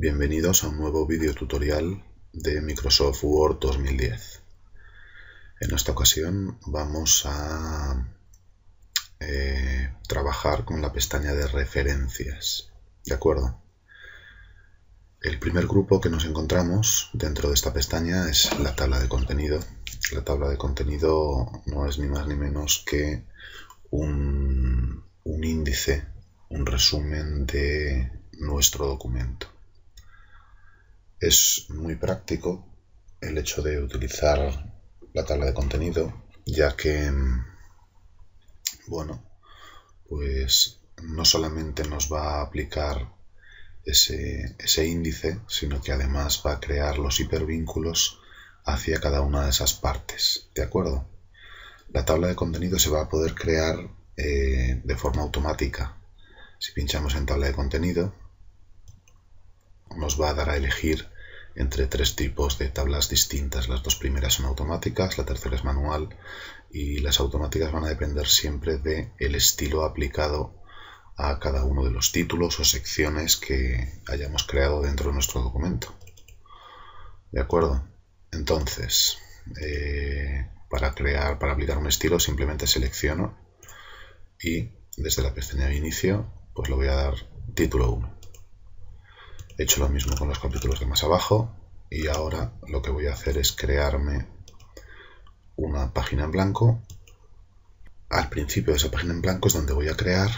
Bienvenidos a un nuevo vídeo tutorial de Microsoft Word 2010. En esta ocasión vamos a trabajar con la pestaña de referencias. ¿De acuerdo? El primer grupo que nos encontramos dentro de esta pestaña es la tabla de contenido. La tabla de contenido no es ni más ni menos que un índice, un resumen de nuestro documento. Es muy práctico el hecho de utilizar la tabla de contenido, ya que, bueno, pues no solamente nos va a aplicar ese índice, sino que además va a crear los hipervínculos hacia cada una de esas partes, ¿de acuerdo? La tabla de contenido se va a poder crear de forma automática. Si pinchamos en tabla de contenido, nos va a dar a elegir entre tres tipos de tablas distintas. Las dos primeras son automáticas, la tercera es manual, y las automáticas van a depender siempre del estilo aplicado a cada uno de los títulos o secciones que hayamos creado dentro de nuestro documento. ¿De acuerdo? Entonces, para aplicar un estilo simplemente selecciono y desde la pestaña de inicio pues le voy a dar título 1. He hecho lo mismo con los capítulos de más abajo y ahora lo que voy a hacer es crearme una página en blanco. Al principio de esa página en blanco es donde voy a crear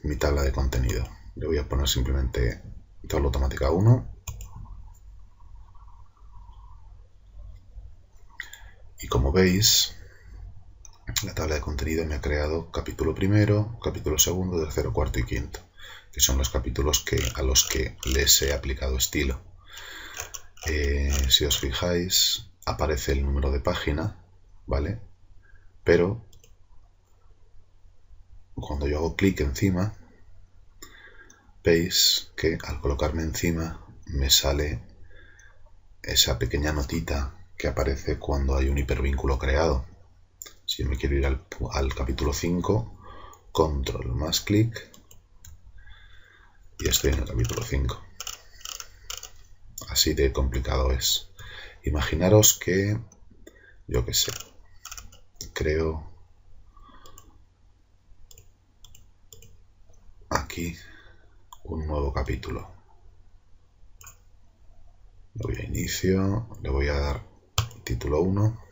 mi tabla de contenido. Le voy a poner simplemente tabla automática 1 y como veis la tabla de contenido me ha creado capítulo primero, capítulo segundo, tercero, cuarto y quinto, que son los capítulos a los que les he aplicado estilo. Si os fijáis, aparece el número de página, ¿vale? Pero cuando yo hago clic encima, veis que al colocarme encima me sale esa pequeña notita que aparece cuando hay un hipervínculo creado. Si yo me quiero ir al capítulo 5, control más clic y estoy en el capítulo 5. Así de complicado es. Imaginaros que, yo qué sé, creo aquí un nuevo capítulo. Le voy a inicio, le voy a dar título 1.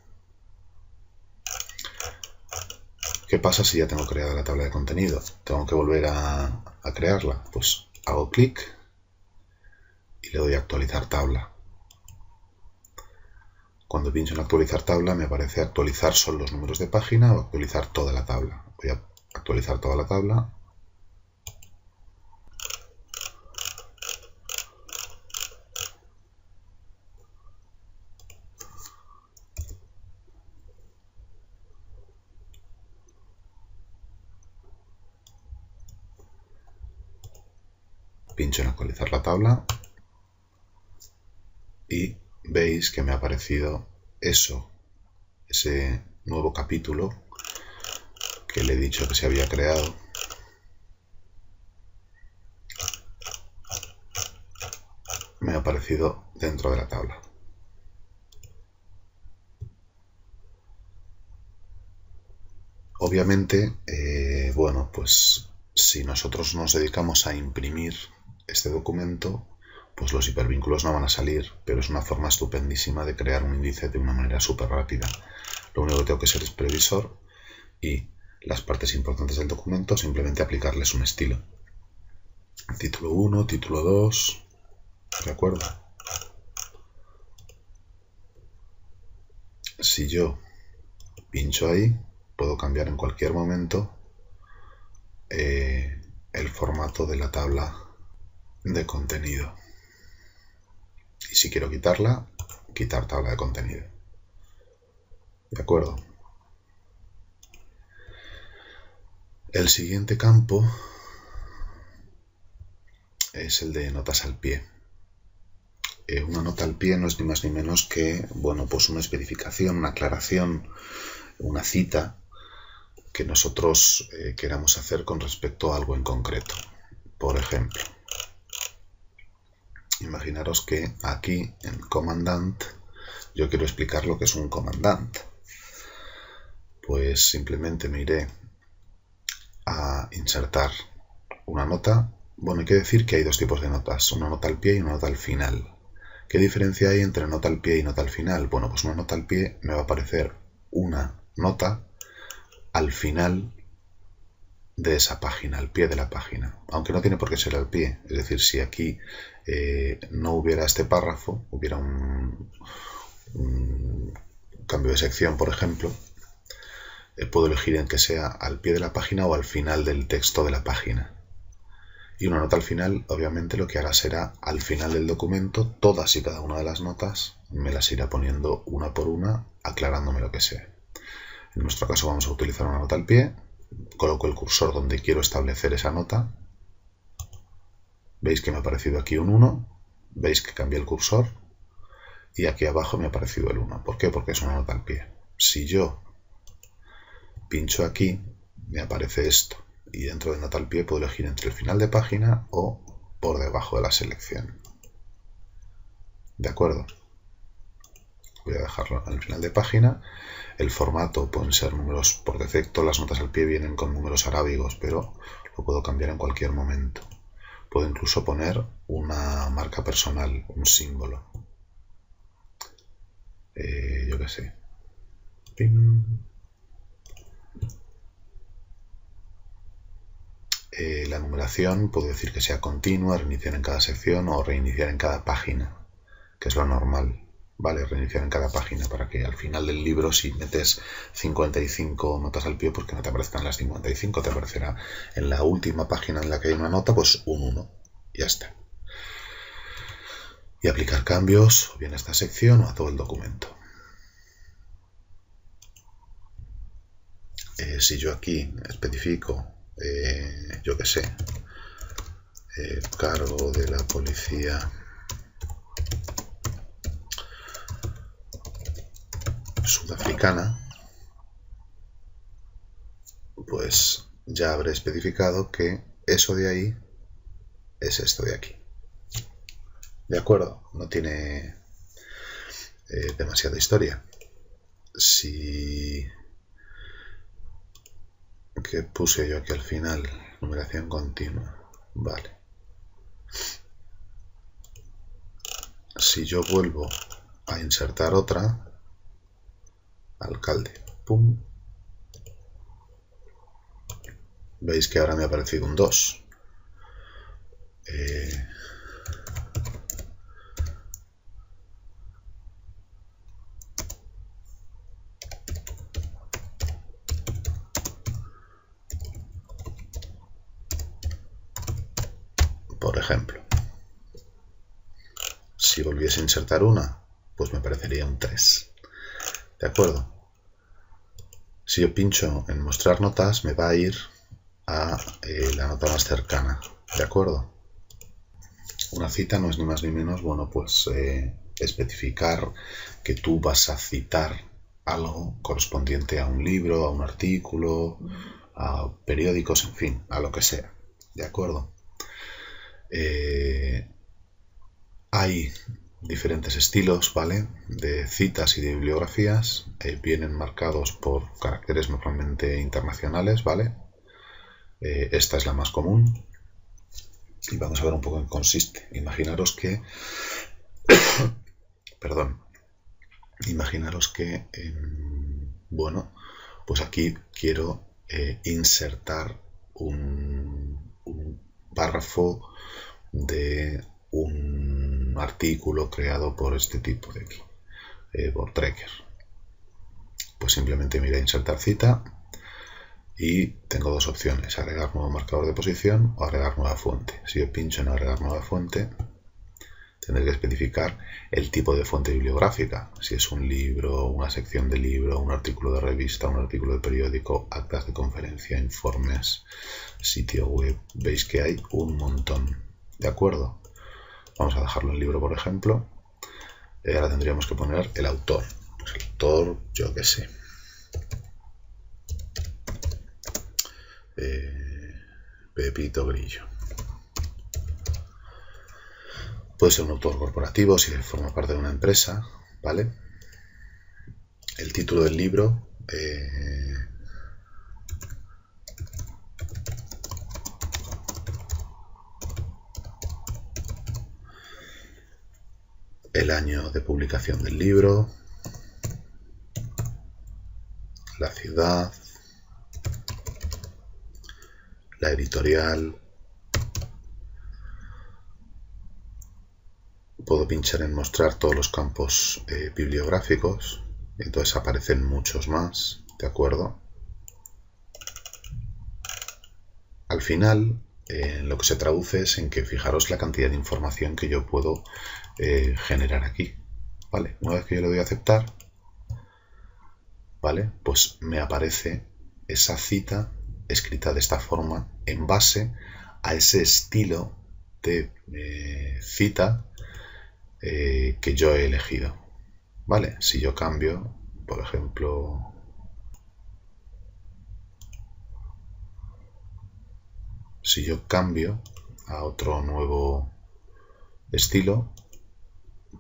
¿Qué pasa si ya tengo creada la tabla de contenido? ¿Tengo que volver a crearla? Pues hago clic y le doy a actualizar tabla. Cuando pincho en actualizar tabla me aparece actualizar solo los números de página o actualizar toda la tabla. Voy a actualizar toda la tabla. Pincho en actualizar la tabla y veis que me ha aparecido ese nuevo capítulo que le he dicho que se había creado. Me ha aparecido dentro de la tabla. Obviamente, bueno, pues si nosotros nos dedicamos a imprimir este documento, pues los hipervínculos no van a salir, pero es una forma estupendísima de crear un índice de una manera súper rápida. Lo único que tengo que hacer es previsor y las partes importantes del documento simplemente aplicarles un estilo. Título 1, título 2, ¿de acuerdo? Si yo pincho ahí, puedo cambiar en cualquier momento el formato de la tabla de contenido. Y si quiero quitarla, quitar tabla de contenido. ¿De acuerdo? El siguiente campo es el de notas al pie. Una nota al pie no es ni más ni menos que, bueno, pues una especificación, una aclaración, una cita que nosotros queramos hacer con respecto a algo en concreto. Por ejemplo, imaginaros que aquí en Commandant yo quiero explicar lo que es un Commandant. Pues simplemente me iré a insertar una nota. Bueno, hay que decir que hay dos tipos de notas, una nota al pie y una nota al final. ¿Qué diferencia hay entre nota al pie y nota al final? Bueno, pues una nota al pie me va a aparecer una nota al final de esa página, al pie de la página, aunque no tiene por qué ser al pie. Es decir, si aquí no hubiera este párrafo, hubiera un cambio de sección, por ejemplo, puedo elegir en que sea al pie de la página o al final del texto de la página. Y una nota al final, obviamente, lo que hará será al final del documento, todas y cada una de las notas me las irá poniendo una por una, aclarándome lo que sea. En nuestro caso vamos a utilizar una nota al pie. Coloco el cursor donde quiero establecer esa nota. Veis que me ha aparecido aquí un 1. Veis que cambié el cursor. Y aquí abajo me ha aparecido el 1. ¿Por qué? Porque es una nota al pie. Si yo pincho aquí, me aparece esto. Y dentro de nota al pie puedo elegir entre el final de página o por debajo de la selección. ¿De acuerdo? Voy a dejarlo en el final de página. El formato pueden ser números por defecto. Las notas al pie vienen con números arábigos, pero lo puedo cambiar en cualquier momento. Puedo incluso poner una marca personal, un símbolo. Yo qué sé. ¡Pim! La numeración puedo decir que sea continua, reiniciar en cada sección o reiniciar en cada página, que es lo normal, ¿vale? Reiniciar en cada página para que al final del libro, si metes 55 notas al pie, pues que no te aparezcan las 55, te aparecerá en la última página en la que hay una nota, pues un 1, ya está. Y aplicar cambios, o bien a esta sección o a todo el documento. Si yo aquí especifico yo qué sé, cargo de la policía sudafricana, pues ya habré especificado que eso de ahí es esto de aquí. ¿De acuerdo? No tiene demasiada historia. Si... ¿Qué puse yo aquí al final? Numeración continua. Vale. Si yo vuelvo a insertar otra, alcalde, pum, veis que ahora me ha aparecido un 2. Por ejemplo, si volviese a insertar una, pues me aparecería un 3. ¿De acuerdo? Si yo pincho en mostrar notas, me va a ir a la nota más cercana. ¿De acuerdo? Una cita no es ni más ni menos, bueno, pues especificar que tú vas a citar algo correspondiente a un libro, a un artículo, a periódicos, en fin, a lo que sea. ¿De acuerdo? Hay diferentes estilos, ¿vale? De citas y de bibliografías. Vienen marcados por caracteres normalmente internacionales, ¿vale? Esta es la más común. Y vamos a ver un poco en qué consiste. Imaginaros que... perdón. Imaginaros que... bueno, pues aquí quiero insertar un párrafo de un artículo creado por este tipo de aquí, por Trekker. Pues simplemente me iré a insertar cita y tengo dos opciones, agregar nuevo marcador de posición o agregar nueva fuente. Si yo pincho en agregar nueva fuente, tendré que especificar el tipo de fuente bibliográfica, si es un libro, una sección de libro, un artículo de revista, un artículo de periódico, actas de conferencia, informes, sitio web. Veis que hay un montón. ¿De acuerdo? Vamos a dejarlo en libro, por ejemplo. Ahora tendríamos que poner el autor. Pues el autor, yo qué sé. Pepito Grillo. Puede ser un autor corporativo si forma parte de una empresa, ¿vale? El título del libro, el año de publicación del libro, la ciudad, la editorial. Puedo pinchar en mostrar todos los campos bibliográficos, y entonces aparecen muchos más, ¿de acuerdo? Al final, lo que se traduce es en que fijaros la cantidad de información que yo puedo generar aquí, ¿vale? Una vez que yo le doy a aceptar, ¿vale? Pues me aparece esa cita escrita de esta forma en base a ese estilo de cita que yo he elegido, ¿vale? Si yo cambio, por ejemplo, si yo cambio a otro nuevo estilo,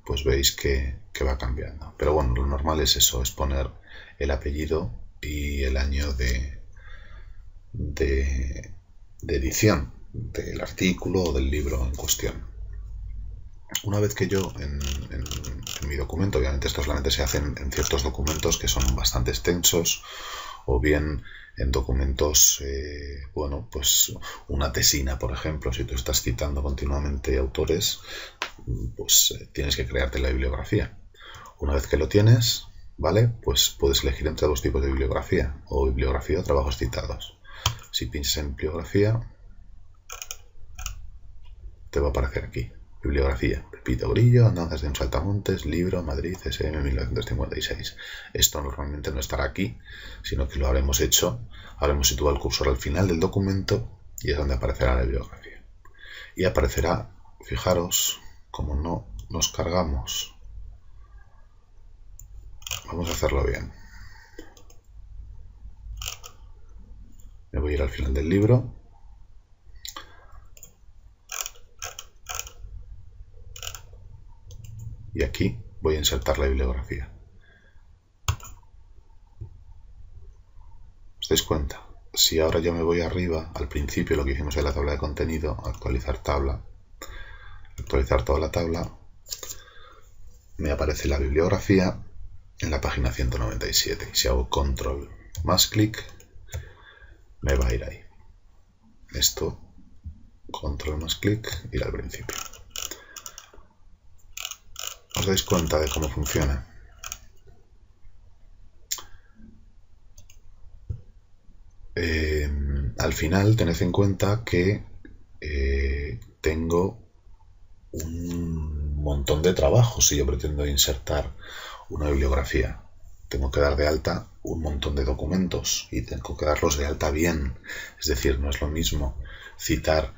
pues veis que va cambiando. Pero bueno, lo normal es eso, es poner el apellido y el año de edición del artículo o del libro en cuestión. Una vez que yo en mi documento, obviamente esto solamente se hace en ciertos documentos que son bastante extensos, o bien en documentos, bueno, pues una tesina, por ejemplo, si tú estás citando continuamente autores, pues tienes que crearte la bibliografía. Una vez que lo tienes, ¿vale? Pues puedes elegir entre dos tipos de bibliografía, o bibliografía o trabajos citados. Si pinchas en bibliografía, te va a aparecer aquí. Bibliografía, Pepito Grillo, Andanzas de un Saltamontes, libro, Madrid, SM 1956. Esto normalmente no estará aquí, sino que lo habremos hecho, habremos situado el cursor al final del documento y es donde aparecerá la bibliografía. Y aparecerá, fijaros, como no nos cargamos. Vamos a hacerlo bien. Me voy a ir al final del libro. Y aquí voy a insertar la bibliografía. ¿Os dais cuenta? Si ahora yo me voy arriba, al principio lo que hicimos en la tabla de contenido, actualizar tabla, actualizar toda la tabla, me aparece la bibliografía en la página 197. Si hago control más clic, me va a ir ahí. Esto, control más clic, ir al principio. ¿Os dais cuenta de cómo funciona? Al final tened en cuenta que tengo un montón de trabajos si yo pretendo insertar una bibliografía. Tengo que dar de alta un montón de documentos y tengo que darlos de alta bien. Es decir, no es lo mismo citar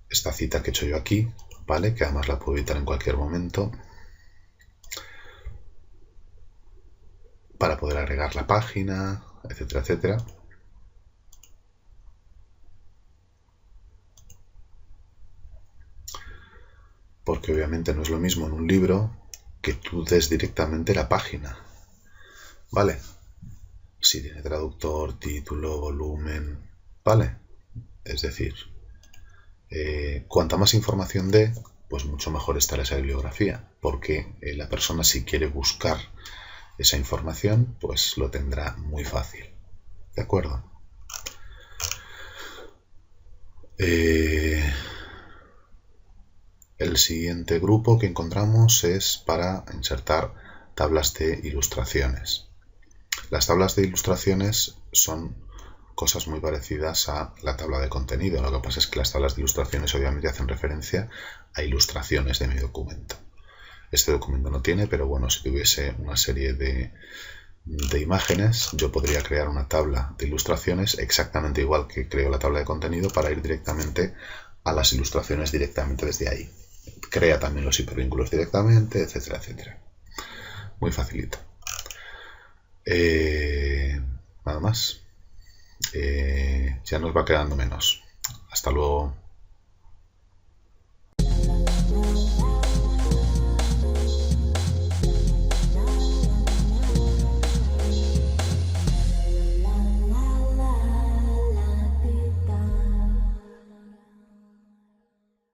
esta cita que he hecho yo aquí, ¿vale? Que además la puedo editar en cualquier momento, para poder agregar la página, etcétera, etcétera. Porque obviamente no es lo mismo en un libro que tú des directamente la página, ¿vale? Si tiene traductor, título, volumen, ¿vale? Es decir, cuanta más información dé, pues mucho mejor estará esa bibliografía, porque la persona, si quiere buscar esa información, pues lo tendrá muy fácil. ¿De acuerdo? El siguiente grupo que encontramos es para insertar tablas de ilustraciones. Las tablas de ilustraciones son cosas muy parecidas a la tabla de contenido. Lo que pasa es que las tablas de ilustraciones obviamente hacen referencia a ilustraciones de mi documento. Este documento no tiene, pero bueno, si tuviese una serie de imágenes, yo podría crear una tabla de ilustraciones exactamente igual que creo la tabla de contenido para ir directamente a las ilustraciones directamente desde ahí. Crea también los hipervínculos directamente, etcétera, etcétera. Muy facilito. Nada más. Ya nos va quedando menos. Hasta luego.